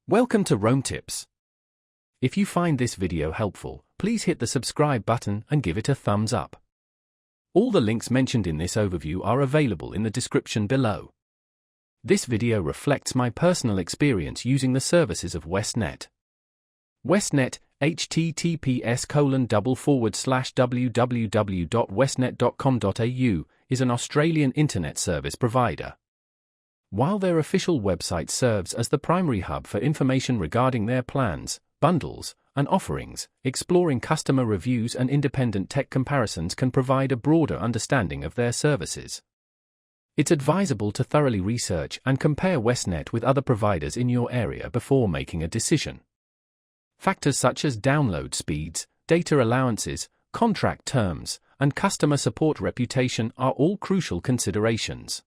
Welcome to Rome Tips. If you find this video helpful, please hit the subscribe button and give it a thumbs up. All the links mentioned in this overview are available in the description below. This video reflects my personal experience using the services of Westnet. Westnet, https://www.westnet.com.au, is an Australian internet service provider. While their official website serves as the primary hub for information regarding their plans, bundles, and offerings, exploring customer reviews and independent tech comparisons can provide a broader understanding of their services. It's advisable to thoroughly research and compare Westnet with other providers in your area before making a decision. Factors such as download speeds, data allowances, contract terms, and customer support reputation are all crucial considerations.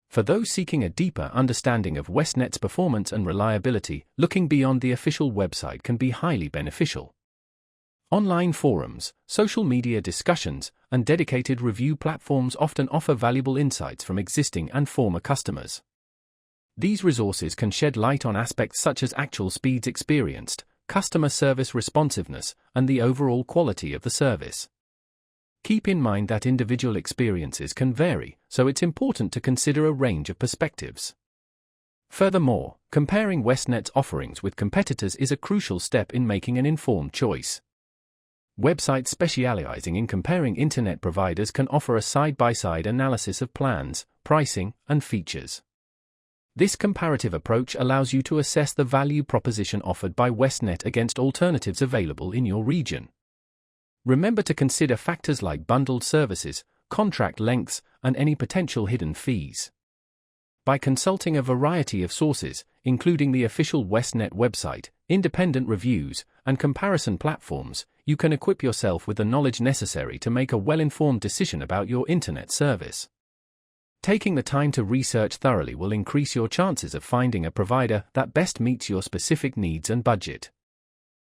For those seeking a deeper understanding of Westnet's performance and reliability, looking beyond the official website can be highly beneficial. Online forums, social media discussions, and dedicated review platforms often offer valuable insights from existing and former customers. These resources can shed light on aspects such as actual speeds experienced, customer service responsiveness, and the overall quality of the service. Keep in mind that individual experiences can vary, so it's important to consider a range of perspectives. Furthermore, comparing Westnet's offerings with competitors is a crucial step in making an informed choice. Websites specializing in comparing internet providers can offer a side-by-side analysis of plans, pricing, and features. This comparative approach allows you to assess the value proposition offered by Westnet against alternatives available in your region. Remember to consider factors like bundled services, contract lengths, and any potential hidden fees. By consulting a variety of sources, including the official Westnet website, independent reviews, and comparison platforms, you can equip yourself with the knowledge necessary to make a well-informed decision about your internet service. Taking the time to research thoroughly will increase your chances of finding a provider that best meets your specific needs and budget.